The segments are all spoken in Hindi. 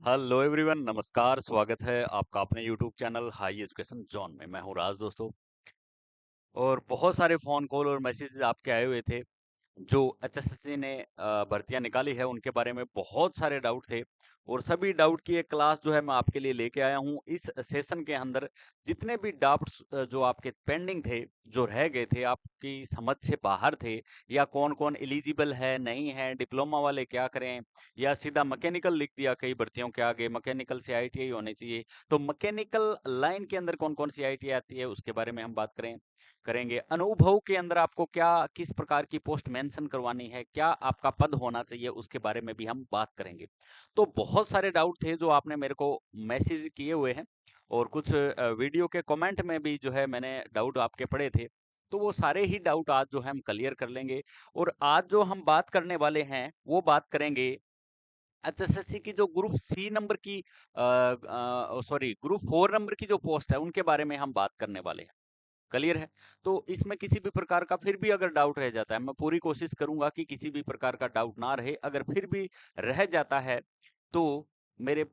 हेलो एवरीवन, नमस्कार। स्वागत है आपका अपने YouTube channel high education zone में। मैं हूं राज दोस्तों। और बहुत सारे फ़ोन कॉल और मैसेजेस आपके आए हुए थे। जो एचएसएससी ने भर्तियां निकाली है उनके बारे में बहुत सारे डाउट थे। और सभी डाउट की एक क्लास जो है मैं आपके लिए लेके आया हूं इस सेशन के अंदर। जितने भी डाउट्स जो आपके पेंडिंग थे, जो रह गए थे, आपकी समझ से बाहर थे, या कौन कौन एलिजिबल है नहीं है, डिप्लोमा वाले क्या करें, या सीधा मैकेनिकल लिख दिया कई भर्तियों के आगे, मैकेनिकल से आईटीआई होनी चाहिए। तो मैकेनिकल लाइन के अंदर कौन कौन सी आईटीआई आती है उसके बारे में हम बात करेंगे। अनुभव के अंदर आपको क्या किस प्रकार की पोस्ट मेंशन करवानी है, क्या आपका पद होना चाहिए, उसके बारे में भी हम बात करेंगे। तो बहुत सारे डाउट थे जो आपने मेरे को मैसेज किए हुए हैं। और कुछ वीडियो के कमेंट में भी जो है मैंने डाउट आपके पढ़े थे। तो वो सारे ही डाउट आज जो है हम क्लियर कर लेंगे। और आज जो हम बात करने वाले हैं वो बात करेंगे एचएसएससी की जो ग्रुप सी नंबर की सॉरी ग्रुप 4 नंबर की जो पोस्ट है उनके बारे में हम बात करने वाले हैं। क्लियर है? तो इसमें किसी भी प्रकार का फिर भी अगर डाउट रह जाता है, मैं पूरी कोशिश करूंगा कि किसी भी प्रकार का डाउट ना रहे। अगर फिर भी रह जाता है तो मेरे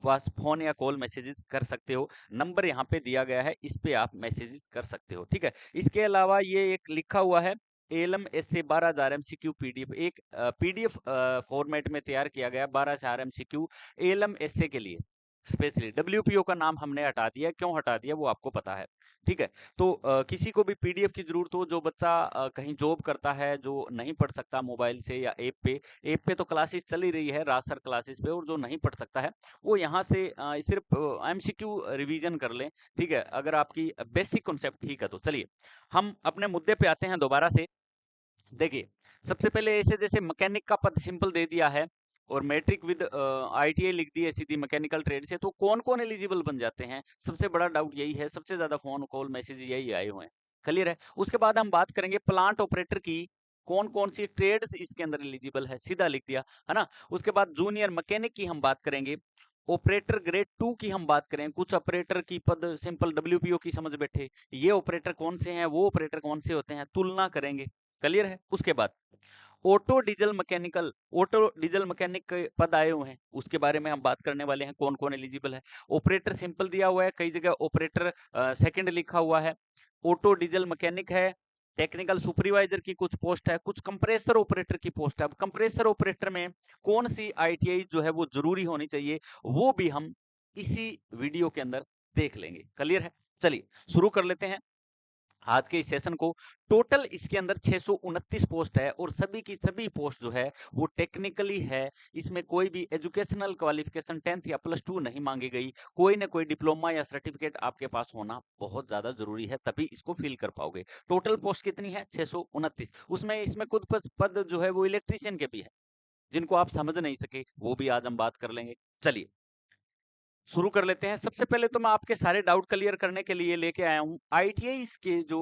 पास फोन या कॉल मैसेजेस कर सकते हो। नंबर यहाँ पे दिया गया है, इस पे आप मैसेजेस कर सकते हो। ठीक है? इसके अलावा ये एक लिखा हुआ है एलएम एसए 12,000 एमसीक्यू पीडीएफ, एक पीडीएफ फॉर्मेट में तैयार किया गया 12,000 एमसीक्यू एलएम एसए के लिए स्पेशली। डब्ल्यूपीओ का नाम हमने हटा दिया, क्यों हटा दिया वो आपको पता है। ठीक है? तो किसी को भी पीडीएफ की जरूरत हो, जो बच्चा कहीं जॉब करता है, जो नहीं पढ़ सकता मोबाइल से या ऐप पे तो क्लासेस चल ही रही है, राजसर क्लासेस पे, और जो नहीं पढ़ सकता है वो यहाँ से सिर्फ एमसीक्यू रिवीजन कर लें। ठीक है? अगर आपकी बेसिक कॉन्सेप्ट ठीक है तो चलिए हम अपने मुद्दे पे आते हैं दोबारा से। देखिए, सबसे पहले ऐसे जैसे मैकेनिक का पद सिंपल दे दिया है और मैट्रिक विद आईटीआई लिख दी है सीधी मैकेनिकल ट्रेड से, तो कौन कौन एलिजिबल बन जाते हैं? सबसे बड़ा डाउट यही है, सबसे ज्यादा फोन कॉल मैसेज यही आए हुए हैं। क्लियर है? उसके बाद हम बात करेंगे प्लांट ऑपरेटर की, कौन कौन सी ट्रेड्स इसके अंदर एलिजिबल है, सीधा लिख दिया है ना। उसके बाद जूनियर मैकेनिक की हम बात करेंगे। ऑपरेटर ग्रेड 2 की हम बात करें, कुछ ऑपरेटर की पद सिंपल डब्ल्यूपीओ की समझ बैठे, ये ऑपरेटर कौन से हैं, वो ऑपरेटर कौन से होते हैं, तुलना करेंगे। क्लियर है? उसके बाद ऑटो डीजल मैकेनिक के पद आए हुए हैं, उसके बारे में हम बात करने वाले हैं, कौन कौन एलिजिबल है। ऑपरेटर सिंपल दिया हुआ है, कई जगह ऑपरेटर सेकंड लिखा हुआ है। ऑटो डीजल मैकेनिक है। टेक्निकल सुपरवाइजर की कुछ पोस्ट है, कुछ कंप्रेसर ऑपरेटर की पोस्ट है। अब कंप्रेसर ऑपरेटर में कौन सी आईटीआई जो है वो जरूरी होनी चाहिए, वो भी हम इसी वीडियो के अंदर देख लेंगे। क्लियर है? चलिए शुरू कर लेते हैं आज के इस सेशन को। टोटल इसके अंदर 629 पोस्ट है और सभी की सभी पोस्ट जो है वो टेक्निकली है। इसमें कोई भी एजुकेशनल क्वालिफिकेशन 10th या +2 नहीं मांगी गई। कोई ना कोई डिप्लोमा या सर्टिफिकेट आपके पास होना बहुत ज्यादा जरूरी है, तभी इसको फिल कर पाओगे। टोटल पोस्ट कितनी है? 629। उसमें इसमें कुछ पद जो है वो इलेक्ट्रीशियन के भी है, जिनको आप समझ नहीं सके वो भी आज हम बात कर लेंगे। चलिए शुरू कर लेते हैं। सबसे पहले तो मैं आपके सारे डाउट क्लियर करने के लिए लेके आया हूँ आईटीआईस के जो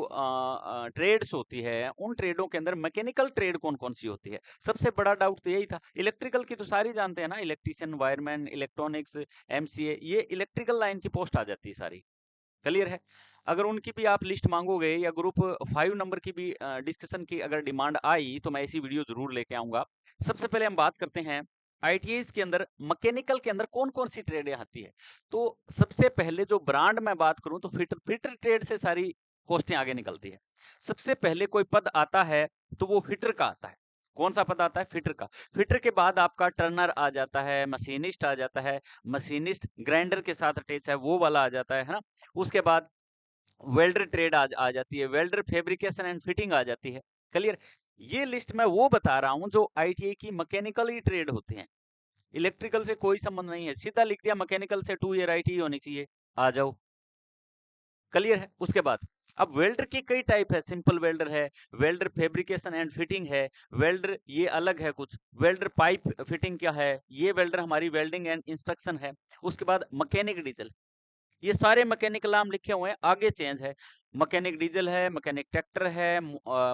ट्रेड्स होती है, उन ट्रेडों के अंदर मैकेनिकल ट्रेड कौन कौन सी होती है। सबसे बड़ा डाउट तो यही था। इलेक्ट्रिकल की तो सारी जानते हैं ना, इलेक्ट्रीशियन, वायरमैन, इलेक्ट्रॉनिक्स, एमसीए, ये इलेक्ट्रिकल लाइन की पोस्ट आ जाती है सारी। क्लियर है? अगर उनकी भी आप लिस्ट मांगोगे या ग्रुप 5 नंबर की भी डिस्कशन की अगर डिमांड आई तो मैं ऐसी वीडियो जरूर लेके आऊंगा। सबसे पहले हम बात करते हैं आईटीआईस के अंदर मैकेनिकल के अंदर कौन कौन सी ट्रेड आती है। तो सबसे पहले जो ब्रांड मैं बात करूं तो फिटर ट्रेड से सारी पोस्टें आगे निकलती है। सबसे पहले कोई पद आता है तो वो फिटर का आता है। कौन सा पद आता है? फिटर का। फिटर के बाद आपका टर्नर आ जाता है, मशीनिस्ट आ जाता है, मशीनिस्ट ग्राइंडर के साथ अटैच है वो वाला आ जाता है ना। उसके बाद वेल्डर ट्रेड आ जाती है, वेल्डर फैब्रिकेशन एंड फिटिंग आ जाती है। क्लियर? ये लिस्ट मैं वो बता रहा हूं जो आईटीआई की मैकेनिकल ही ट्रेड होते हैं, इलेक्ट्रिकल से कोई संबंध नहीं है। सीधा लिख दिया मैकेनिकल से 2 ईयर आईटीआई होनी चाहिए, आ जाओ। क्लियर है? उसके बाद अब वेल्डर की कई टाइप है, सिंपल वेल्डर है, वेल्डर फैब्रिकेशन एंड फिटिंग है, वेल्डर ये अलग है कुछ, वेल्डर पाइप फिटिंग क्या है, ये वेल्डर हमारी वेल्डिंग एंड इंस्पेक्शन है। उसके बाद मैकेनिक डीजल, ये सारे मैकेनिक नाम लिखे हुए हैं, आगे चेंज है। मैकेनिक डीजल है, मैकेनिक ट्रैक्टर है,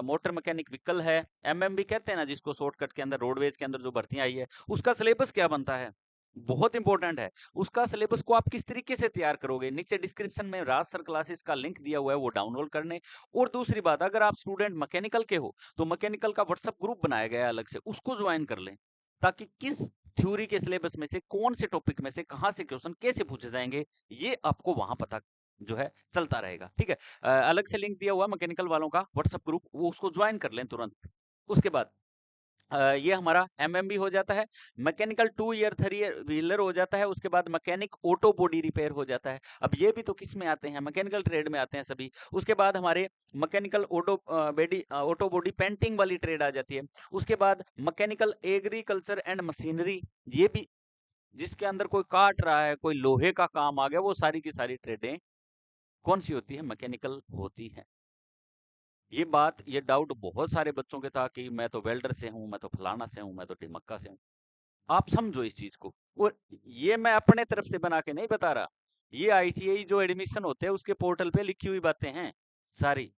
मोटर मैकेनिक व्हीकल है, एमएमवी कहते हैं ना जिसको शॉर्टकट के अंदर रोडवेज के अंदर जो भर्तियां आई है, उसका सिलेबस क्या बनता है, बहुत इंपॉर्टेंट है। उसका सिलेबस को आप किस तरीके से तैयार करोगे, नीचे डिस्क्रिप्शन में राज सर क्लासेस का लिंक दिया हुआ है, वो डाउनलोड करने। और दूसरी बात, अगर आप स्टूडेंट मैकेनिकल के हो तो मैकेनिकल का व्हाट्सएप ग्रुप बनाया गया है अलग से, उसको ज्वाइन कर लें, ताकि किस थ्योरी के सिलेबस में से कौन से टॉपिक में से कहाँ से क्वेश्चन कैसे पूछे जाएंगे, ये आपको वहां पता जो है चलता रहेगा। ठीक है, अलग से लिंक दिया हुआ मैकेनिकल वालों का व्हाट्सएप ग्रुप, वो उसको ज्वाइन कर लें तुरंत। उसके बाद ये हमारा एमएमबी हो जाता है, मैकेनिकल 2 ईयर 3 ईयर व्हीलर हो जाता है, उसके बाद मैकेनिक ऑटो बॉडी रिपेयर हो जाता है। अब ये भी तो किस में आते हैं, मैकेनिकल ट्रेड में आते हैं सभी। उसके बाद हमारे मैकेनिकल ऑटो बॉडी पेंटिंग वाली ट्रेड आ जाती है। उसके बाद मैकेनिकल एग्रीकल्चर एंड मशीनरी, ये भी जिसके अंदर कोई काट रहा है, कोई लोहे का काम आ गया, वो सारी की सारी ट्रेडें कौन सी होती है, मैकेनिकल होती है। ये डाउट बहुत सारे बच्चों के था कि मैं तो वेल्डर से हूं, मैं तो फलाना से हूं, मैं तो टिमक्का से हूं। आप समझो इस चीज को, और ये मैं अपने तरफ से बना के नहीं बता रहा, ये आईटीआई जो एडमिशन होते हैं उसके पोर्टल पे लिखी हुई बातें हैं सारी।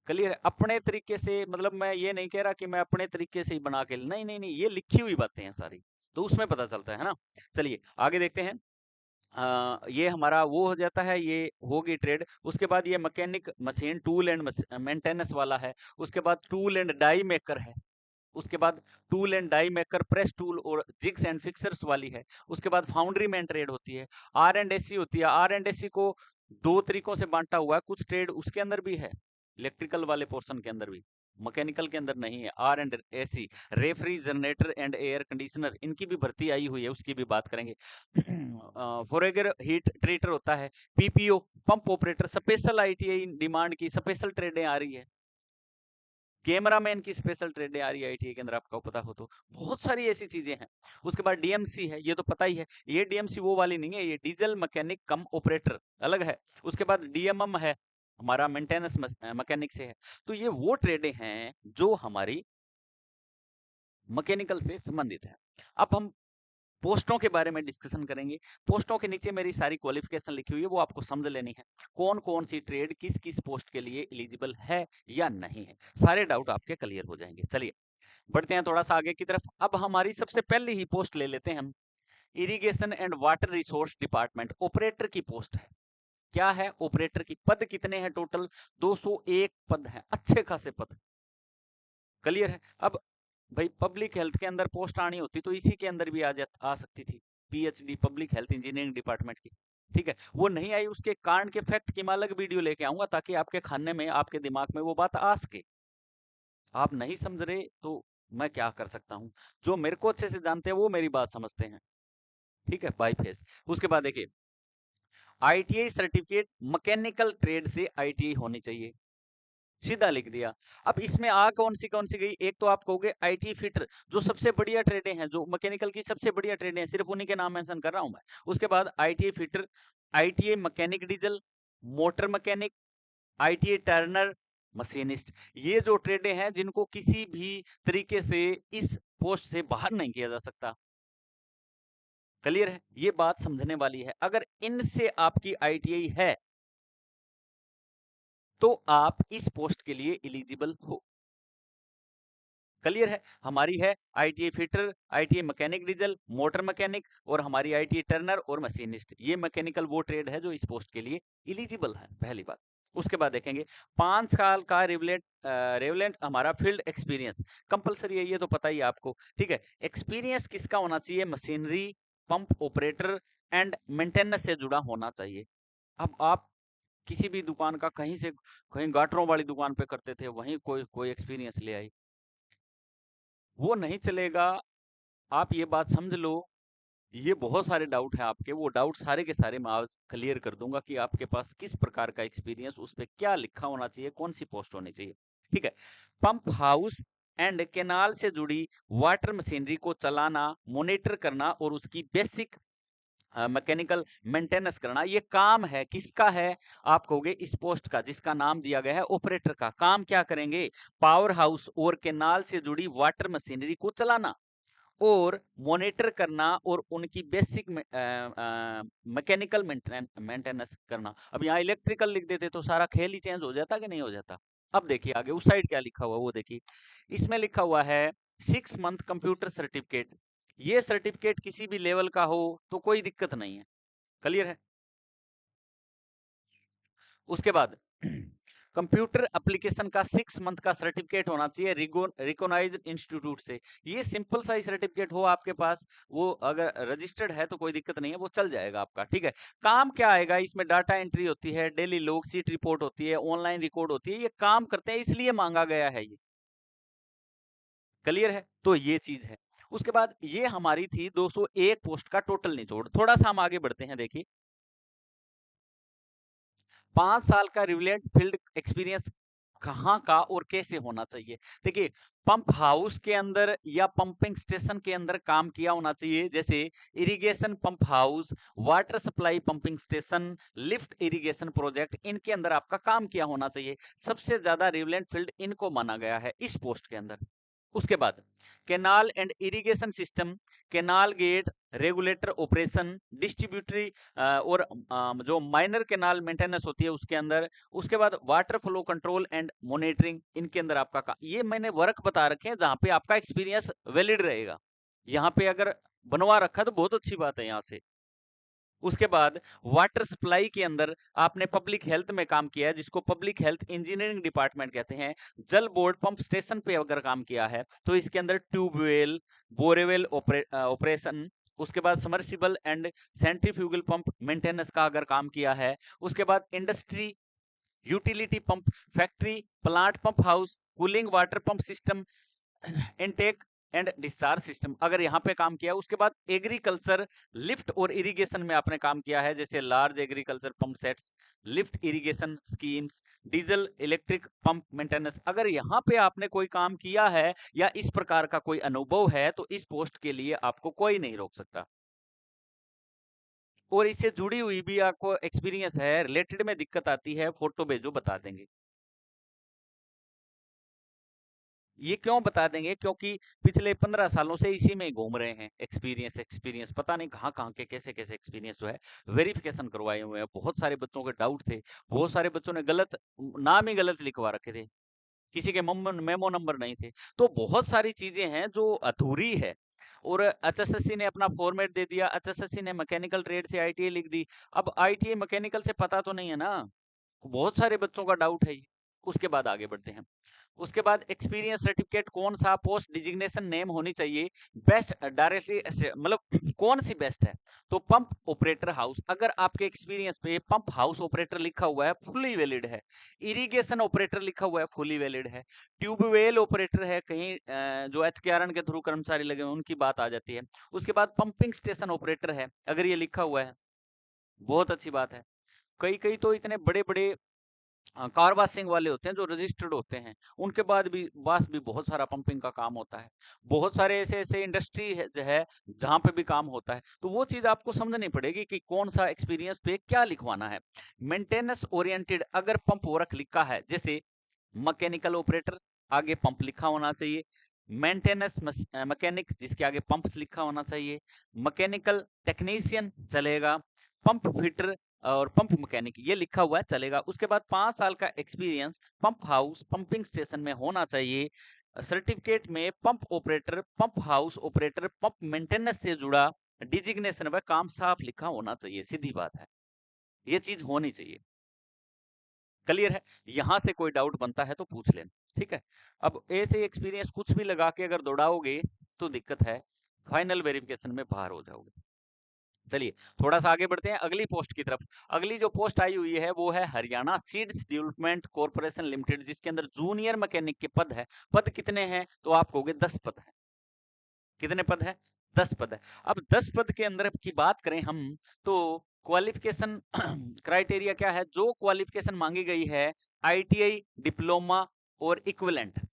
क्लियर है, अपने तरीके से, मतलब मैं ये नहीं कह रहा कि मैं अपने तरीके से ही बना के, नहीं नहीं नहीं, ये लिखी हुई बातें हैं सारी, तो उसमें पता चलता है ना। चलिए आगे देखते हैं। ये हमारा वो हो जाता है, ये होगी ट्रेड। उसके बाद ये mechanic machine tool and maintenance वाला है। उसके बाद टूल एंड डाई मेकर है। उसके बाद tool and die maker press tool और जिग्स एंड फिक्सर्स वाली है। उसके बाद फाउंड्री मैन ट्रेड होती है। आर एंड एस सी होती है। आर एंड एस सी को दो तरीकों से बांटा हुआ है, कुछ ट्रेड उसके अंदर भी है, इलेक्ट्रिकल वाले पोर्शन के अंदर भी, मैकेनिकल के अंदर नहीं है। R and S C, refrigerator and air conditioner, इनकी भी भर्ती आई हुई है, उसकी भी बात करेंगे। फॉरेगर हीट ट्रीटर होता है। PPO pump operator, special ITI demand की स्पेशल ट्रेडें आ रही है। कैमरामैन की स्पेशल ट्रेडें आ रही है आईटीआई के अंदर, आपको पता हो तो। बहुत सारी ऐसी चीजें हैं। उसके बाद डीएमसी है, ये तो पता ही है। ये डीएमसी वो वाली नहीं है, ये डीजल मैकेनिक कम ऑपरेटर अलग है। उसके बाद डीएमएम है, हमारा मेंटेनेंस मैकेनिक से है। तो ये वो ट्रेडें हैं जो हमारी मैकेनिकल से संबंधित है। अब हम पोस्टों के बारे में डिस्कशन करेंगे। पोस्टों के नीचे मेरी सारी क्वालिफिकेशन लिखी हुई है, वो आपको समझ लेनी है। कौन कौन सी ट्रेड किस किस पोस्ट के लिए एलिजिबल है या नहीं है, सारे डाउट आपके क्लियर हो जाएंगे। चलिए बढ़ते हैं थोड़ा सा आगे की तरफ। अब हमारी सबसे पहली ही पोस्ट ले लेते हैं हम, irrigation and water resource department, operator की पोस्ट है। क्या है ऑपरेटर की, पद कितने हैं टोटल, 201 पद हैं, अच्छे खासे पद। क्लियर है। अब भाई पब्लिक हेल्थ के अंदर पोस्ट आनी होती तो इसी के अंदर भी आ सकती थी, PhD public health engineering department की। ठीक है, वो नहीं आई, उसके कारण के फैक्ट की मैं अलग वीडियो लेके आऊंगा, ताकि आपके खाने में, आपके दिमाग में वो बात आ सके। आप नहीं समझ रहे तो मैं क्या कर सकता हूँ, जो मेरे को अच्छे से जानते हैं वो मेरी बात समझते हैं। ठीक है, बाई फेस। उसके बाद देखिए, आईटीआई सर्टिफिकेट मैकेनिकल ट्रेड से आईटीआई होनी चाहिए, सीधा लिख दिया। अब इसमें आ कौन सी गई, एक तो आप कहोगे आईटी फिटर, जो सबसे बढ़िया ट्रेडें हैं, जो मैकेनिकल की सबसे बढ़िया ट्रेडें हैं, सिर्फ उन्हीं के नाम मेंशन कर रहा हूं मैं। उसके बाद ITI fitter, ITI mechanic diesel, motor mechanic, ITI Turner, machinist, ये जो ट्रेडें हैं जिनको किसी भी तरीके से इस पोस्ट से बाहर नहीं किया जा सकता। क्लियर है, ये बात समझने वाली है। अगर इनसे आपकी आईटीआई है तो आप इस पोस्ट के लिए एलिजिबल हो। क्लियर है, हमारी है ITI fitter, ITI mechanic diesel, motor mechanic, और हमारी आईटीआई टर्नर और मशीनिस्ट। ये मैकेनिकल वो ट्रेड है जो इस पोस्ट के लिए एलिजिबल है, पहली बात। उसके बाद देखेंगे 5 साल का रेवलेंट हमारा फील्ड एक्सपीरियंस कंपलसरी है, ये तो पता ही है आपको। ठीक है, एक्सपीरियंस किसका होना चाहिए, machinery, pump operator and maintenance से जुड़ा होना चाहिए। अब आप किसी भी दुकान का, कहीं से कहीं गाटरों वाली दुकान पे करते थे, वहीं कोई कोई एक्सपीरियंस ले आई, वो नहीं चलेगा। आप ये बात समझ लो। ये बहुत सारे डाउट हैं आपके, वो डाउट सारे के सारे मैं आज क्लियर कर दूंगा कि आपके पास किस प्रकार का एक्सपीरियंस, उस पर क्या लिखा होना चाहिए, कौन सी पोस्ट होनी चाहिए। ठीक है, पंप हाउस एंड केनाल से जुड़ी वाटर मशीनरी को चलाना, मॉनिटर करना और उसकी बेसिक मैकेनिकल मेंटेनेंस करना, ये काम है किसका है, आप कहोगे इस पोस्ट का, जिसका नाम दिया गया है ऑपरेटर का। काम क्या करेंगे, पावर हाउस और केनाल से जुड़ी वाटर मशीनरी को चलाना और मॉनिटर करना और उनकी बेसिक मैकेनिकल मेंटेनेंस करना। अब यहाँ इलेक्ट्रिकल लिख देते तो सारा खेल ही चेंज हो जाता कि नहीं हो जाता। अब देखिए आगे उस साइड क्या लिखा हुआ, वो देखिए, इसमें लिखा हुआ है 6 मंथ कंप्यूटर सर्टिफिकेट। ये सर्टिफिकेट किसी भी लेवल का हो तो कोई दिक्कत नहीं है। क्लियर है। उसके बाद कंप्यूटर एप्लीकेशन का 6 मंथ का सर्टिफिकेट होना चाहिए रिकॉग्नाइज्ड इंस्टीट्यूट से। ये सिंपल सा ही सर्टिफिकेट हो आपके पास, वो अगर रजिस्टर्ड है तो कोई दिक्कत नहीं है, वो चल जाएगा आपका, ठीक है। काम क्या आएगा इसमें? डाटा एंट्री होती है, डेली लॉग शीट रिपोर्ट होती है, ऑनलाइन रिकॉर्ड होती है, ये काम करते हैं इसलिए मांगा गया है ये। क्लियर है? तो ये चीज है। उसके बाद ये हमारी थी 201 पोस्ट का टोटल निचोड़। थोड़ा सा हम आगे बढ़ते हैं, देखिए 5 साल का रिलेवेंट फील्ड एक्सपीरियंस कहाँ का और कैसे होना चाहिए? देखिए पंप हाउस के अंदर या पंपिंग स्टेशन के अंदर काम किया होना चाहिए, जैसे irrigation pump house, water supply pumping station, lift irrigation project, इनके अंदर आपका काम किया होना चाहिए। सबसे ज्यादा रिलेवेंट फील्ड इनको माना गया है इस पोस्ट के अंदर। उसके बाद canal and irrigation system, canal gate, regulator operation, distributory और जो माइनर कैनाल मेंटेनेंस होती है उसके अंदर। उसके बाद water flow control and monitoring, इनके अंदर आपका काम। ये मैंने वर्क बता रखे हैं जहां पे आपका एक्सपीरियंस वैलिड रहेगा। यहाँ पे अगर बनवा रखा तो बहुत अच्छी बात है यहाँ से। उसके बाद वाटर सप्लाई के अंदर आपने पब्लिक हेल्थ में काम किया है, जिसको पब्लिक हेल्थ इंजीनियरिंग डिपार्टमेंट कहते हैं। जल बोर्ड पंप स्टेशन पे अगर काम किया है तो इसके अंदर ट्यूबवेल, बोरेवेल ऑपरेशन, उसके बाद submersible and centrifugal pump maintenance का अगर काम किया है। उसके बाद industry, utility pump, factory, plant pump house, cooling water pump system, intake and discharge system, अगर यहाँ पे काम किया। उसके बाद एग्रीकल्चर, लिफ्ट और इरिगेशन में आपने काम किया है, जैसे large agriculture pump sets, lift irrigation schemes, diesel electric pump maintenance, अगर यहाँ पे आपने कोई काम किया है या इस प्रकार का कोई अनुभव है तो इस पोस्ट के लिए आपको कोई नहीं रोक सकता। और इससे जुड़ी हुई भी आपको एक्सपीरियंस है, रिलेटेड में दिक्कत आती है, फोटो भेजो बता देंगे। ये क्यों बता देंगे? क्योंकि पिछले 15 सालों से इसी में घूम रहे हैं। एक्सपीरियंस एक्सपीरियंस पता नहीं कहाँ कहाँ के कैसे कैसे एक्सपीरियंस जो है वेरिफिकेशन करवाए हुए हैं। बहुत सारे बच्चों के डाउट थे, बहुत सारे बच्चों ने गलत नाम ही गलत लिखवा रखे थे, किसी के मेमो नंबर नहीं थे। तो बहुत सारी चीजें हैं जो अधूरी है। और एचएसएससी ने अपना फॉर्मेट दे दिया, एचएसएससी ने मैकेनिकल ट्रेड से आईटीआई लिख दी। अब आईटीआई मैकेनिकल से पता तो नहीं है ना, बहुत सारे बच्चों का डाउट है ये। उसके बाद आगे बढ़ते हैं। उसके बाद एक्सपीरियंस सर्टिफिकेट, कौन सा पोस्ट डिजिग्नेशन नेम होनी चाहिए, बेस्ट डायरेक्टली मतलब कौन सी बेस्ट है? तो पंप ऑपरेटर हाउस, अगर आपके एक्सपीरियंस पे पंप हाउस ऑपरेटर लिखा हुआ है फुली वैलिड है। इरिगेशन ऑपरेटर लिखा हुआ है फुली वैलिड है। ट्यूबवेल ऑपरेटर है, कहीं जो एचकेआरएन के थ्रू कर्मचारी लगे हुए उनकी बात आ जाती है। उसके बाद पंपिंग स्टेशन ऑपरेटर है, अगर ये लिखा हुआ है बहुत अच्छी बात है। कई कई तो इतने बड़े बड़े कार वाशिंग वाले होते हैं जो रजिस्टर्ड होते हैं, उनके बाद भी पास भी बहुत सारा पंपिंग का काम होता है। बहुत सारे ऐसे ऐसे इंडस्ट्री है जो है जहां पे भी काम होता है, तो वो चीज आपको समझनी पड़ेगी कि कौन सा एक्सपीरियंस पे क्या लिखवाना है। मेंटेनेंस ओरिएंटेड, अगर पंप वर्क लिखा है, जैसे मैकेनिकल ऑपरेटर आगे पंप लिखा होना चाहिए, मेंटेनेंस मैकेनिक जिसके आगे पंप्स लिखा होना चाहिए, मैकेनिकल टेक्नीशियन चलेगा, पंप फिटर और पंप मैकेनिक ये लिखा हुआ है चलेगा। उसके बाद 5 साल का experience pump house pumping station में होना चाहिए। सर्टिफिकेट में pump operator, pump house operator, pump maintenance से जुड़ा डिजिग्नेशन व काम साफ लिखा होना चाहिए। सीधी बात है, ये चीज होनी चाहिए। क्लियर है? यहां से कोई डाउट बनता है तो पूछ लेना, ठीक है। अब ऐसे एक्सपीरियंस कुछ भी लगा के अगर दौड़ाओगे तो दिक्कत है, फाइनल वेरिफिकेशन में बाहर हो जाओगे। चलिए थोड़ा सा आगे बढ़ते हैं अगली पोस्ट की तरफ। अगली जो पोस्ट आई हुई है वो है Haryana seeds development corporation limited, जिसके अंदर जूनियर मैकेनिक के पद है। पद कितने हैं? तो आप कहोगे 10 पद है। कितने पद है? 10 पद है। अब 10 पद के अंदर की बात करें हम तो क्वालिफिकेशन क्राइटेरिया क्या है? जो क्वालिफिकेशन मांगी गई है आईटीआई, डिप्लोमा और इक्विवेलेंट,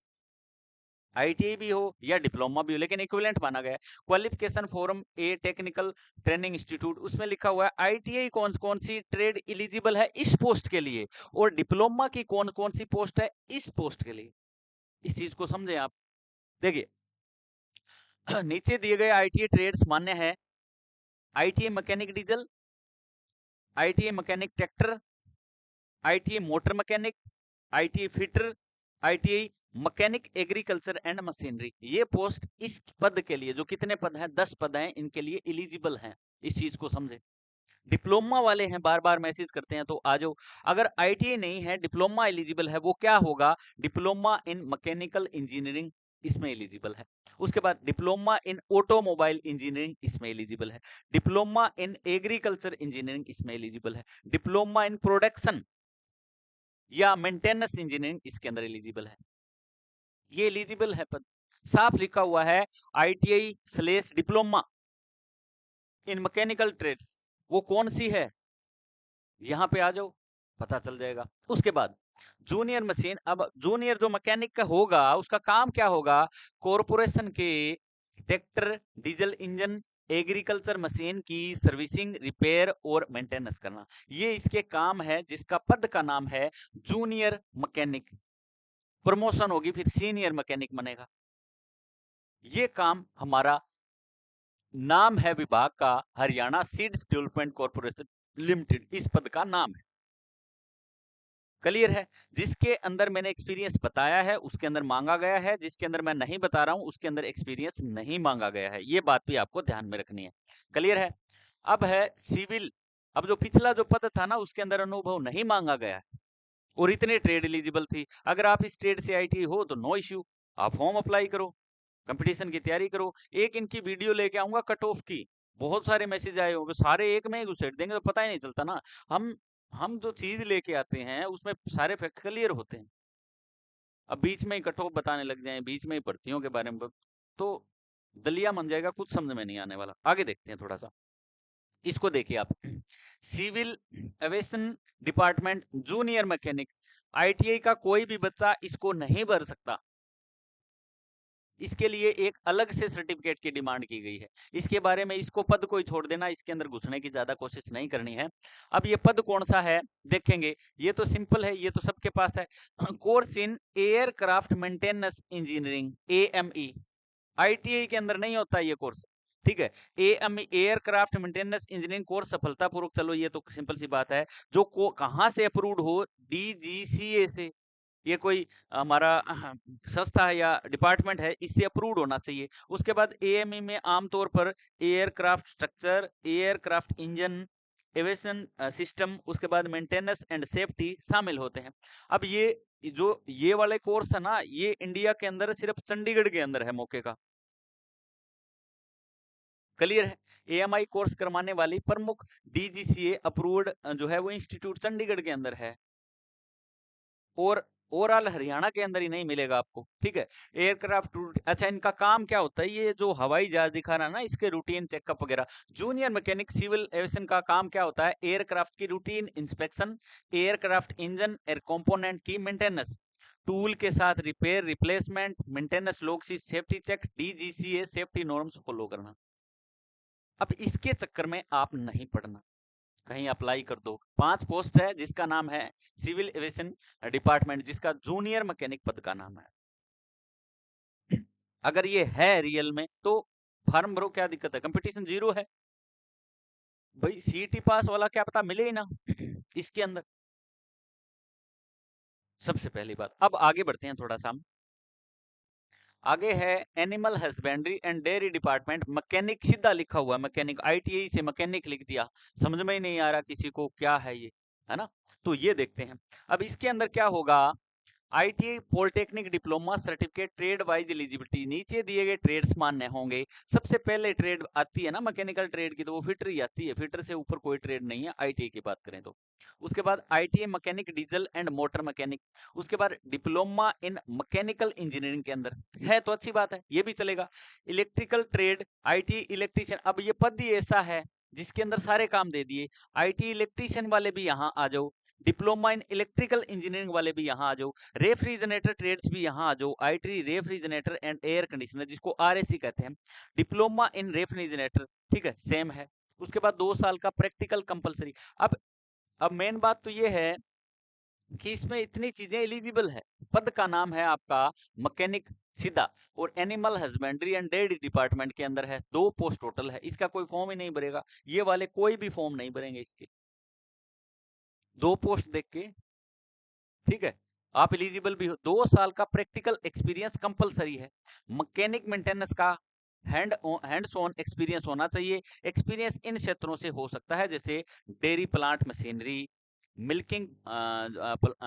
आईटीआई भी हो या डिप्लोमा भी हो, लेकिन इक्विवेलेंट माना गया है। क्वालिफिकेशन फॉर्म ए टेक्निकल ट्रेनिंग इंस्टीट्यूट, उसमें लिखा हुआ है आईटीआई कौन कौन सी ट्रेड एलिजिबल है इस पोस्ट के लिए, और डिप्लोमा की कौन कौन सी पोस्ट है इस पोस्ट के लिए। इस चीज को समझे आप। देखिए नीचे दिए गए आईटीआई ट्रेड्स मान्य है: ITI mechanic diesel, ITI mechanic tractor, ITI motor mechanic, ITI fitter, ITI mechanic agriculture and machinery. ये पोस्ट इस पद के लिए, जो कितने पद हैं? 10 पद हैं, इनके लिए एलिजिबल हैं। इस चीज को समझे। डिप्लोमा वाले हैं, बार बार मैसेज करते हैं, तो आ जाओ। अगर आईटीआई नहीं है, डिप्लोमा एलिजिबल है, वो क्या होगा? डिप्लोमा इन मैकेनिकल इंजीनियरिंग इसमें एलिजिबल है। उसके बाद डिप्लोमा इन ऑटोमोबाइल इंजीनियरिंग इसमें एलिजिबल है। डिप्लोमा इन एग्रीकल्चर इंजीनियरिंग इसमें एलिजिबल है। डिप्लोमा इन प्रोडक्शन या मेंटेनेंस इंजीनियरिंग इसके अंदर एलिजिबल है। ये एलिजिबल है पद, साफ लिखा हुआ है ITI/डिप्लोमा इन मैकेनिकल ट्रेड्स। वो कौन सी है, यहां पे आ जाओ, पता चल जाएगा। उसके बाद जूनियर मशीन, अब जूनियर जो मैकेनिक का होगा उसका काम क्या होगा? कॉरपोरेशन के tractor, diesel engine, agriculture machine की सर्विसिंग, रिपेयर और मेंटेनेंस करना, ये इसके काम है, जिसका पद का नाम है जूनियर मैकेनिक। प्रमोशन होगी फिर सीनियर मैकेनिक बनेगा। ये काम हमारा, नाम है विभाग का Haryana seeds development corporation limited, इस पद का नाम है। क्लियर है? जिसके अंदर मैंने एक्सपीरियंस बताया है उसके अंदर मांगा गया है, जिसके अंदर मैं नहीं बता रहा हूं उसके अंदर एक्सपीरियंस नहीं मांगा गया है। ये बात भी आपको ध्यान में रखनी है। क्लियर है? अब है सिविल। अब जो पिछला जो पद था ना उसके अंदर अनुभव नहीं मांगा गया है और इतने ट्रेड एलिजिबल थी। अगर आप इस ट्रेड से आईटी हो तो नो इश्यू, आप फॉर्म अप्लाई करो, कंपटीशन की तैयारी करो। एक इनकी वीडियो लेके आऊंगा कट ऑफ की, बहुत सारे मैसेज आए होंगे, सारे एक में ही घुसेड़ देंगे तो पता ही नहीं चलता ना। हम जो चीज लेके आते हैं उसमें सारे फैक्ट क्लियर होते हैं। अब बीच में ही कट ऑफ बताने लग जाए, बीच में ही भर्तियों के बारे में, तो दलिया मन जाएगा, कुछ समझ में नहीं आने वाला। आगे देखते हैं थोड़ा सा, इसको देखिए आप। Civil aviation department junior mechanic, ITI का कोई भी बच्चा इसको नहीं भर सकता। इसके लिए एक अलग से सर्टिफिकेट की डिमांड की गई है। इसके बारे में, इसको पद को ही छोड़ देना, इसके अंदर घुसने की ज्यादा कोशिश नहीं करनी है। अब ये पद कौन सा है देखेंगे, ये तो सिंपल है, ये तो सबके पास है। Course in aircraft maintenance engineering, AME। ITI के अंदर नहीं होता ये कोर्स, ठीक है। AME aircraft maintenance engineering course सफलतापूर्वक, चलो ये तो सिंपल सी बात है, जो कहां से अप्रूव्ड हो? DGCA से। ये कोई हमारा संस्था है या डिपार्टमेंट है, इससे अप्रूव्ड होना चाहिए। उसके बाद AME में आमतौर पर aircraft structure, aircraft engine, aviation system, उसके बाद मेंटेनेंस एंड सेफ्टी शामिल होते हैं। अब ये वाले कोर्स है ना, ये इंडिया के अंदर सिर्फ चंडीगढ़ के अंदर है मौके का। क्लियर है? AMI कोर्स करवाने वाली प्रमुख DGCA अप्रूव्ड जो है वो इंस्टीट्यूट चंडीगढ़ के अंदर है, और ओवरऑल हरियाणा के अंदर ही नहीं मिलेगा आपको, ठीक है। एयरक्राफ्ट, अच्छा इनका काम क्या होता है? ये जो हवाई जहाज दिखा रहा है ना, इसके रूटीन चेकअप वगैरह। जूनियर मैकेनिक सिविल एविएशन का काम क्या होता है? एयरक्राफ्ट की routine inspection, aircraft engine air component की मेंटेनेंस, टूल के साथ रिपेयर, रिप्लेसमेंट, मेंटेनेंस, लॉग सी safety check, DGCA safety norms follow करना। अब इसके चक्कर में आप नहीं पढ़ना, कहीं अप्लाई कर दो। 5 पोस्ट है जिसका नाम है सिविल एविएशन डिपार्टमेंट, जिसका जूनियर मैकेनिक पद का नाम है। अगर ये है रियल में तो फॉर्म भरो, क्या दिक्कत है? कंपटीशन 0 है भाई, CET पास वाला क्या पता मिले ही ना इसके अंदर, सबसे पहली बात। अब आगे बढ़ते हैं थोड़ा सा, आगे है animal husbandry and dairy department mechanic, सीधा लिखा हुआ है मैकेनिक, ITI से मैकेनिक लिख दिया, समझ में ही नहीं आ रहा किसी को क्या है ये, है ना। तो ये देखते हैं अब इसके अंदर क्या होगा। ITI polytechnic diploma certificate trade wise eligibility, नीचे दिए गए ट्रेड्स मान्य होंगे। सबसे पहले ट्रेड आती है ना मैकेनिकल ट्रेड की, तो वो फिटर ही आती है, फिटर से ऊपर कोई ट्रेड नहीं है ITI की बात करें तो। उसके बाद ITI mechanic diesel and motor mechanic. उसके बाद डिप्लोमा इन मैकेनिकल इंजीनियरिंग के अंदर है तो अच्छी बात है, ये भी चलेगा। इलेक्ट्रिकल ट्रेड ITI इलेक्ट्रीशियन, अब ये पद ही ऐसा है जिसके अंदर सारे काम दे दिए। ITI इलेक्ट्रीशियन वाले भी यहाँ आ जाओ, डिप्लोमा इन इलेक्ट्रिकल इंजीनियरिंग वाले भी यहाँ आ जाओ, रेफ्रिजरेटर ट्रेड्स भी यहाँ आ जाओ, ITI refrigerator and air conditioner जिसको RAC कहते हैं, डिप्लोमा इन रेफ्रिजरेटर, ठीक है, सेम है। उसके बाद 2 साल का प्रैक्टिकल कंपलसरी। अब मेन बात तो ये है कि इसमें इतनी चीजें एलिजिबल है। पद का नाम है आपका मैकेनिक सीधा, और animal husbandry and dairy department के अंदर है, 2 पोस्ट टोटल है। इसका कोई फॉर्म ही नहीं भरेगा, ये वाले कोई भी फॉर्म नहीं भरेंगे इसके, 2 पोस्ट देख के, ठीक है। आप एलिजिबल भी हो, 2 साल का प्रैक्टिकल एक्सपीरियंस कंपलसरी है। मैकेनिक मेंटेनेंस का हैंड्स ऑन एक्सपीरियंस होना चाहिए। एक्सपीरियंस इन क्षेत्रों से हो सकता है जैसे dairy plant machinery, milking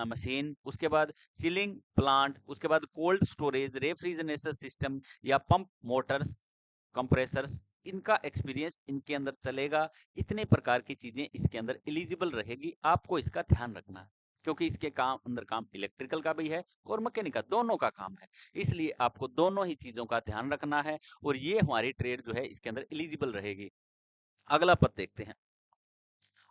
machine, उसके बाद सीलिंग प्लांट, उसके बाद कोल्ड स्टोरेज, रेफ्रिजरेशन सिस्टम या पंप मोटर्स, कंप्रेसर्स, इनका एक्सपीरियंस इनके अंदर चलेगा। इतने प्रकार की चीजें इसके अंदर एलिजिबल रहेगी, आपको इसका ध्यान रखना है क्योंकि इसके काम अंदर काम इलेक्ट्रिकल का भी है और मैकेनिकल, दोनों का काम है, इसलिए आपको दोनों ही चीजों का ध्यान रखना है और ये हमारी ट्रेड जो है इसके अंदर एलिजिबल रहेगी। अगला पद देखते हैं।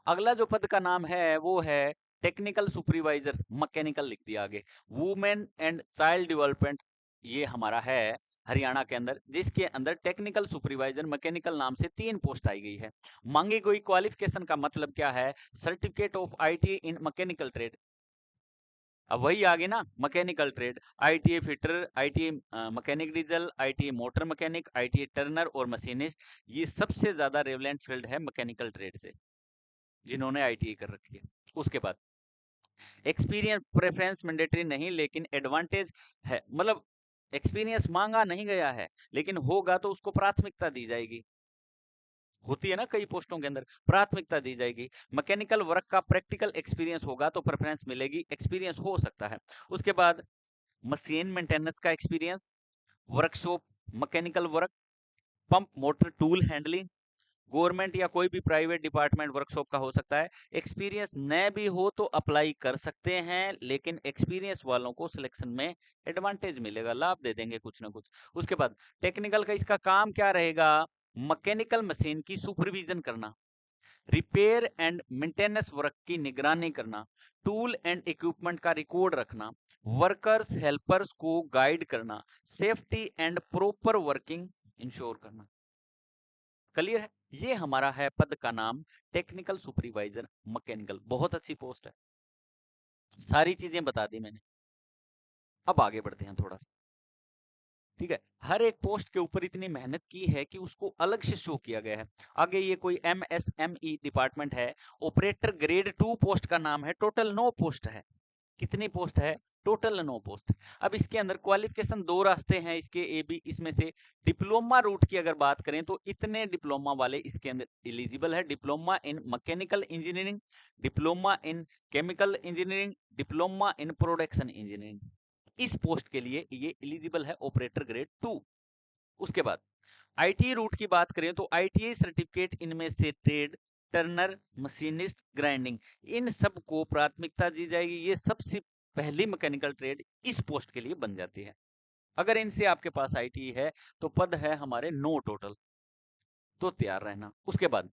अगला जो पद का नाम है वो है टेक्निकल सुपरवाइजर, मैकेनिकल लिख दिया आगे। वुमेन एंड चाइल्ड डेवलपमेंट ये हमारा है हरियाणा के अंदर, जिसके अंदर टेक्निकल सुपरवाइजर मैकेनिकल नाम से 3 पोस्ट आई गई है। मांगी गई क्वालिफिकेशन का मतलब क्या है? Certificate of ITI in mechanical trade. अब वही आगे ना, mechanical trade, ITI fitter, ITI mechanic diesel, ITI motor mechanic, ITI Turner और मशीनिस्ट, ये सबसे ज्यादा रेवलेंट फील्ड है मैकेनिकल ट्रेड से जिन्होंने आईटीआई कर रखी है। उसके बाद एक्सपीरियंस प्रेफरेंस मैंडेटरी नहीं लेकिन एडवांटेज है, मतलब एक्सपीरियंस मांगा नहीं गया है लेकिन होगा तो उसको प्राथमिकता दी जाएगी। होती है ना कई पोस्टों के अंदर, प्राथमिकता दी जाएगी। मैकेनिकल वर्क का प्रैक्टिकल एक्सपीरियंस होगा तो प्रेफरेंस मिलेगी, एक्सपीरियंस हो सकता है। उसके बाद मशीन मेंटेनेंस का experience, workshop mechanical work, pump motor tool handling, government या कोई भी प्राइवेट डिपार्टमेंट वर्कशॉप का हो सकता है। एक्सपीरियंस न भी हो तो अप्लाई कर सकते हैं लेकिन एक्सपीरियंस वालों को सिलेक्शन में एडवांटेज मिलेगा, लाभ दे देंगे कुछ ना कुछ। उसके बाद टेक्निकल का इसका काम क्या रहेगा? मैकेनिकल मशीन की सुपरविजन करना, रिपेयर एंड मेंटेनेंस वर्क की निगरानी करना, टूल एंड इक्विपमेंट का रिकॉर्ड रखना, वर्कर्स हेल्पर्स को गाइड करना, safety and proper working ensure करना। क्लियर है? ये हमारा है पद का नाम टेक्निकल सुपरवाइजर मैकेनिकल, बहुत अच्छी पोस्ट है, सारी चीजें बता दी मैंने। अब आगे बढ़ते हैं थोड़ा सा, ठीक है। हर एक पोस्ट के ऊपर इतनी मेहनत की है कि उसको अलग से शो किया गया है। आगे ये कोई एमएसएमई डिपार्टमेंट है, ऑपरेटर ग्रेड 2 पोस्ट का नाम है, टोटल 9 पोस्ट है। कितनी पोस्ट है? Total 9 post. अब इसके अंदर क्वालिफिकेशन 2 रास्ते हैं इसके ए बी, इसमें से डिप्लोमा रूट की अगर बात करें तो इतने डिप्लोमा वाले इसके अंदर एलिजिबल है। Diploma in mechanical engineering, diploma in chemical engineering, diploma in production engineering, इस पोस्ट के लिए ये एलिजिबल है ऑपरेटर ग्रेड 2। उसके बाद आईटीआई रूट की बात करें तो आईटीआई सर्टिफिकेट इनमें से ट्रेड, टर्नर, मशीनिस्ट, ग्राइंडिंग, इन सब को प्राथमिकता दी जाएगी। ये सबसे पहली मैकेनिकल ट्रेड इस पोस्ट के लिए बन जाती है। अगर इनसे आपके पास आईटीआई है तो पद है हमारे 9 टोटल, तो तैयार रहना। उसके बाद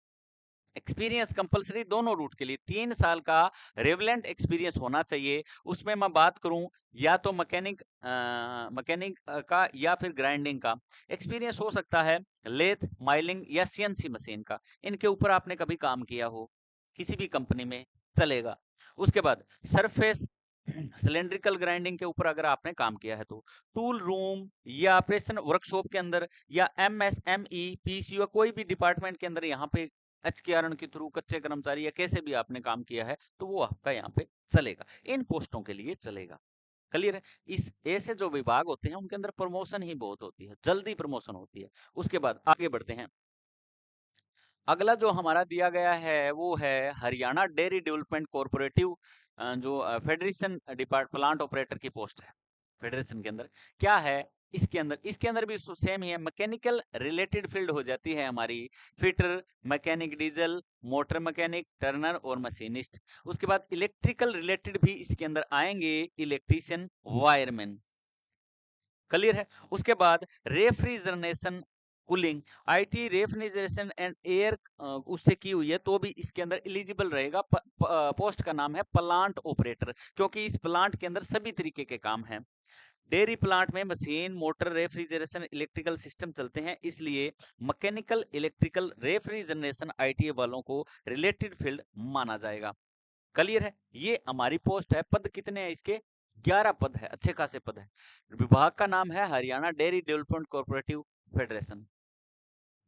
एक्सपीरियंस कंपलसरी दोनों रूट के लिए 3 साल का रेवलेंट एक्सपीरियंस होना चाहिए। उसमें मैं बात करूं या तो मैकेनिक का या फिर ग्राइंडिंग का एक्सपीरियंस हो सकता है, लेथ, माइलिंग या सीएनसी मशीन का, इनके ऊपर आपने कभी काम किया हो किसी भी कंपनी में चलेगा। उसके बाद सरफेस सिलेंड्रिकल ग्राइंडिंग के ऊपर अगर आपने काम किया है तो, टूल रूम या ऑपरेशन वर्कशॉप के अंदर या एमएसएमई पीसी या कोई भी डिपार्टमेंट के अंदर यहाँ पे एचकेआरएन के थ्रू कच्चे कर्मचारी या कैसे भी आपने काम किया है तो वो आपका यहाँ पे चलेगा, इन पोस्टों के लिए चलेगा। क्लियर है? इस ऐसे जो विभाग होते हैं उनके अंदर प्रमोशन ही बहुत होती है, जल्दी प्रमोशन होती है। उसके बाद आगे बढ़ते हैं। अगला जो हमारा दिया गया है वो है हरियाणा डेयरी डेवलपमेंट कोऑपरेटिव, जो फेडरेशन डिपार्ट प्लांट ऑपरेटर की पोस्ट है फेडरेशन के अंदर। क्या है इसके अंदर भी सेम ही है, मैकेनिकल रिलेटेड फील्ड हो जाती है हमारी, fitter, mechanic diesel, motor mechanic, Turner और मशीनिस्ट। उसके बाद इलेक्ट्रिकल रिलेटेड भी इसके अंदर आएंगे, इलेक्ट्रीशियन, वायरमैन। क्लियर है? उसके बाद refrigeration cooling, IT refrigeration and air उससे की हुई है तो भी इसके अंदर एलिजिबल रहेगा। पोस्ट का नाम है प्लांट ऑपरेटर, क्योंकि इस प्लांट के अंदर सभी तरीके के काम हैं। डेयरी प्लांट में machine, motor, refrigeration, electrical system चलते हैं, इसलिए मैकेनिकल, इलेक्ट्रिकल, रेफ्रिजरेशन आईटी वालों को रिलेटेड फील्ड माना जाएगा। क्लियर है? ये हमारी पोस्ट है। पद कितने हैं इसके? 11 पद है, अच्छे खासे पद है। विभाग का नाम है Haryana dairy development cooperative federation,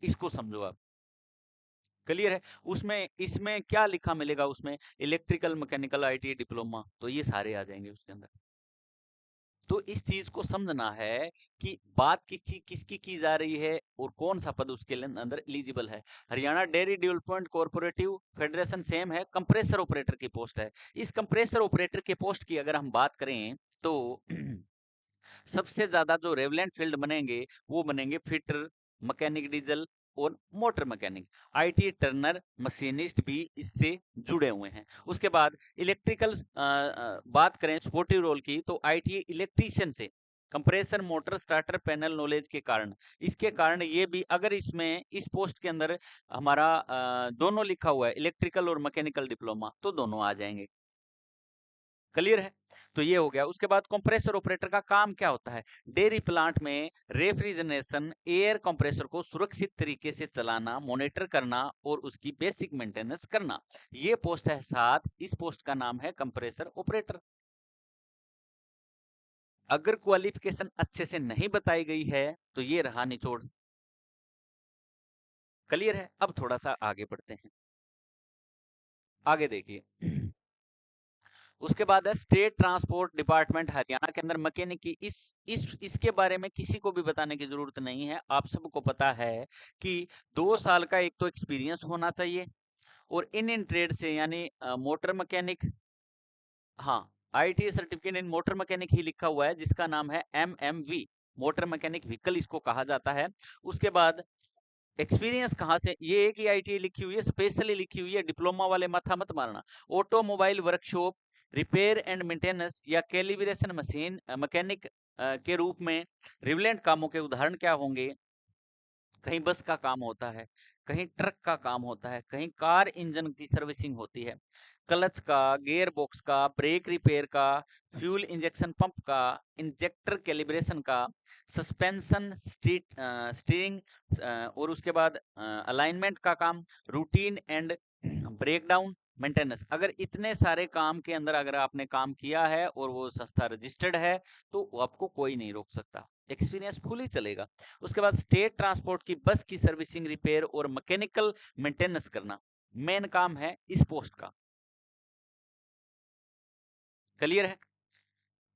इसको समझो आप। क्लियर है? उसमें इसमें क्या लिखा मिलेगा? उसमें इलेक्ट्रिकल, मैकेनिकल, आईटी डिप्लोमा, तो ये सारे आ जाएंगे उसके अंदर। तो इस चीज को समझना है कि बात किसकी की जा रही है और कौन सा पद उसके अंदर एलिजिबल है। Haryana dairy development cooperative federation same है, कंप्रेसर ऑपरेटर की पोस्ट है। इस कंप्रेसर ऑपरेटर के पोस्ट की अगर हम बात करें तो सबसे ज्यादा जो रेवलेंट फील्ड बनेंगे वो बनेंगे फिटर, मैकेनिक डीजल और motor mechanic. IT Turner machinist भी इससे जुड़े हुए हैं। उसके बाद इलेक्ट्रिकल बात करें सपोर्टिव रोल की तो आईटी इलेक्ट्रीशियन से compressor motor starter panel knowledge के कारण, इसके कारण ये भी अगर इसमें इस पोस्ट के अंदर हमारा दोनों लिखा हुआ है इलेक्ट्रिकल और मैकेनिकल डिप्लोमा तो दोनों आ जाएंगे। क्लियर है? तो ये हो गया। उसके बाद कंप्रेसर ऑपरेटर का काम क्या होता है? डेयरी प्लांट में रेफ्रिजरेशन एयर कंप्रेसर को सुरक्षित तरीके से चलाना, मॉनिटर करना और उसकी बेसिक मेंटेनेंस करना। ये पोस्ट है 7। इस पोस्ट का नाम है कंप्रेसर ऑपरेटर। अगर क्वालिफिकेशन अच्छे से नहीं बताई गई है तो ये रहा निचोड़। क्लियर है? अब थोड़ा सा आगे बढ़ते हैं। आगे देखिए उसके बाद है स्टेट ट्रांसपोर्ट डिपार्टमेंट हरियाणा के अंदर मैकेनिक की। इसके बारे में किसी को भी बताने की जरूरत नहीं है, आप सबको पता है कि 2 साल का एक तो एक्सपीरियंस होना चाहिए और इन ट्रेड से यानी मोटर मैकेनिक, हाँ IT certificate in motor mechanic ही लिखा हुआ है जिसका नाम है एमएमवी, मोटर मैकेनिक व्हीकल इसको कहा जाता है। उसके बाद एक्सपीरियंस कहाँ से, ये एक ही आईटी लिखी हुई है, स्पेशली लिखी हुई है, डिप्लोमा वाले माथा मत मारना। Automobile workshop repair and maintenance या कैलिब्रेशन मशीन मैकेनिक के रूप में रिवलेंट कामों के उदाहरण क्या होंगे? कहीं बस का काम होता है, कहीं ट्रक का काम होता है, कहीं कार इंजन की सर्विसिंग होती है, क्लच का, गियर बॉक्स का, ब्रेक रिपेयर का, फ्यूल इंजेक्शन पंप का, इंजेक्टर कैलिब्रेशन का, सस्पेंशन स्टीयरिंग और उसके बाद अलाइनमेंट का काम, रूटीन एंड ब्रेकडाउन मेंटेनेंस। अगर इतने सारे काम के अंदर अगर आपने काम किया है और वो संस्था रजिस्टर्ड है तो आपको कोई नहीं रोक सकता, एक्सपीरियंस फुल ही चलेगा। उसके बाद स्टेट ट्रांसपोर्ट की बस की सर्विसिंग, रिपेयर और मैकेनिकल मेंटेनेंस करना मेन काम है इस पोस्ट का। क्लियर है?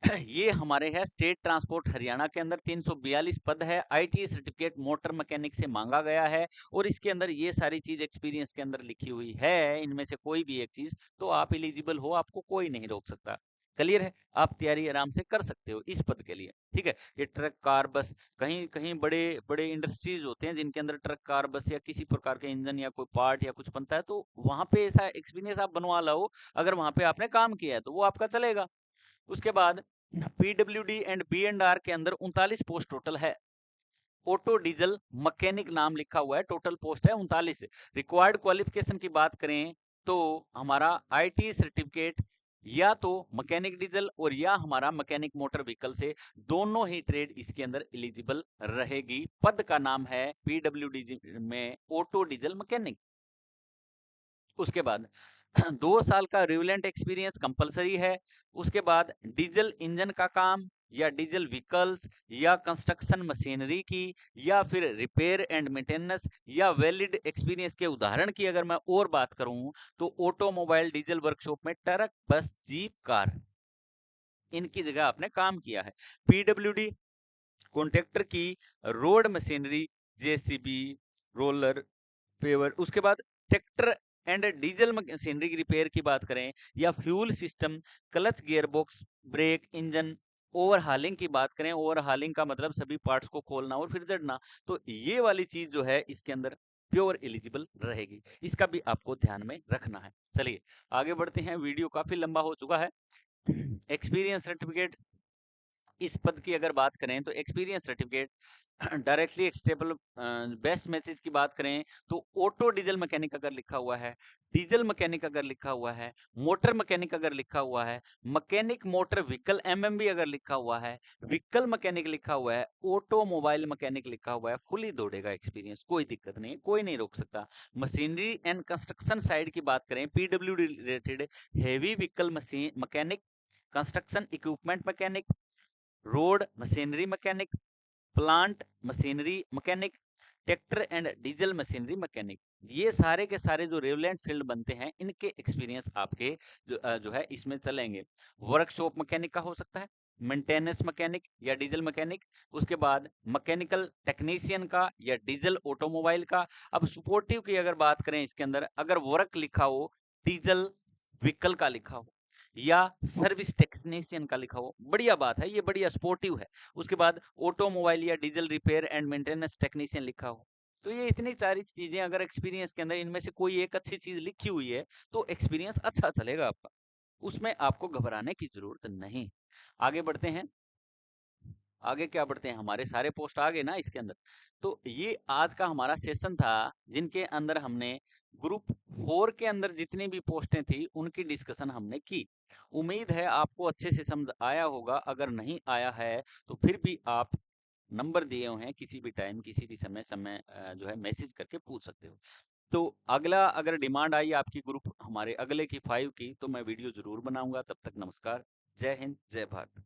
ये हमारे है स्टेट ट्रांसपोर्ट हरियाणा के अंदर 342 पद है, आईटी सर्टिफिकेट मोटर मैकेनिक से मांगा गया है और इसके अंदर ये सारी चीज एक्सपीरियंस के अंदर लिखी हुई है। इनमें से कोई भी एक चीज तो आप एलिजिबल हो, आपको कोई नहीं रोक सकता। क्लियर है? आप तैयारी आराम से कर सकते हो इस पद के लिए। ठीक है, ये ट्रक कार बस, कहीं कहीं बड़े बड़े इंडस्ट्रीज होते हैं जिनके अंदर ट्रक कार बस या किसी प्रकार के इंजन या कोई पार्ट या कुछ बनता है, तो वहां पे ऐसा एक्सपीरियंस आप बनवा लो, अगर वहां पे आपने काम किया है तो वो आपका चलेगा। उसके बाद PWD and B and R के अंदर 39 पोस्ट टोटल है। ऑटो डीजल मैकेनिक नाम लिखा हुआ है, टोटल पोस्ट है 39। रिक्वायर्ड क्वालिफिकेशन की बात करें तो हमारा आईटी सर्टिफिकेट या तो मैकेनिक डीजल और या हमारा मैकेनिक मोटर व्हीकल से, दोनों ही ट्रेड इसके अंदर एलिजिबल रहेगी। पद का नाम है पीडब्ल्यूडी में ऑटो डीजल मैकेनिक। उसके बाद 2 साल का रिवलेंट एक्सपीरियंस कंपलसरी है। उसके बाद डीजल इंजन का काम या डीजल व्हीकल्स या कंस्ट्रक्शन मशीनरी की या फिर रिपेयर एंड मेंटेनेंस या वैलिड एक्सपीरियंस के उदाहरण की अगर मैं और बात करूं तो ऑटोमोबाइल डीजल वर्कशॉप में ट्रक बस जीप कार इनकी जगह आपने काम किया है। पीडब्ल्यूडी कॉन्ट्रैक्टर की road machinery, JCB, roller, paver. उसके बाद ट्रैक्टर एंड डीजल मशीनरी की रिपेयर की बात करें या fuel system, clutch, gearbox, brake, engine overhauling की बात करें, ओवरहालिंग का मतलब सभी पार्ट्स को खोलना और फिर जड़ना, तो ये वाली चीज जो है इसके अंदर प्योर एलिजिबल रहेगी। इसका भी आपको ध्यान में रखना है। चलिए आगे बढ़ते हैं, वीडियो काफी लंबा हो चुका है। एक्सपीरियंस सर्टिफिकेट, इस पद की अगर बात करें तो experience certificate directly acceptable best message की बात करें तो ऑटो डीजल मैकेनिक अगर लिखा हुआ है, डीजल मैकेनिक अगर लिखा हुआ है, मोटर मैकेनिक अगर लिखा हुआ है, मैकेनिक मोटर व्हीकल एमएमवी अगर लिखा हुआ है, व्हीकल मैकेनिक लिखा हुआ है, ऑटोमोबाइल मैकेनिक लिखा हुआ है, फुली दौड़ेगा एक्सपीरियंस, कोई दिक्कत नहीं, कोई नहीं रोक सकता। मशीनरी एंड कंस्ट्रक्शन साइड की बात करें, PW related heavy vehicle machine mechanic, construction equipment mechanic, road machinery mechanic, plant machinery mechanic, tractor and diesel machinery mechanic, ये सारे के सारे जो रेवलेंट फील्ड बनते हैं इनके एक्सपीरियंस आपके जो है इसमें चलेंगे। वर्कशॉप मैकेनिक का हो सकता है, मेंटेनेंस मैकेनिक या डीजल मैकेनिक, उसके बाद मैकेनिकल टेक्नीशियन का या डीजल ऑटोमोबाइल का। अब सपोर्टिव की अगर बात करें इसके अंदर, अगर वर्क लिखा हो डीजल व्हीकल का लिखा हो या सर्विस टेक्नीशियन का लिखा हो, बढ़िया बात है, ये बढ़िया सपोर्टिव है। उसके बाद ऑटोमोबाइल या diesel repair and maintenance technician लिखा हो। तो ये इतनी सारी चीजें अगर एक्सपीरियंस के अंदर इनमें से कोई एक अच्छी चीज लिखी हुई है तो एक्सपीरियंस अच्छा चलेगा आपका, उसमें आपको घबराने की जरूरत नहीं। आगे बढ़ते हैं, आगे क्या बढ़ते हैं, हमारे सारे पोस्ट आ गए ना इसके अंदर। तो ये आज का हमारा सेशन था जिनके अंदर हमने ग्रुप 4 के अंदर जितनी भी पोस्टें थी उनकी डिस्कशन हमने की। उम्मीद है आपको अच्छे से समझ आया होगा, अगर नहीं आया है तो फिर भी आप नंबर दिए हुए हैं, किसी भी टाइम किसी भी समय जो है मैसेज करके पूछ सकते हो। तो अगला अगर डिमांड आई आपकी ग्रुप हमारे अगले की 5 की, तो मैं वीडियो जरूर बनाऊंगा। तब तक नमस्कार, जय हिंद, जय भारत।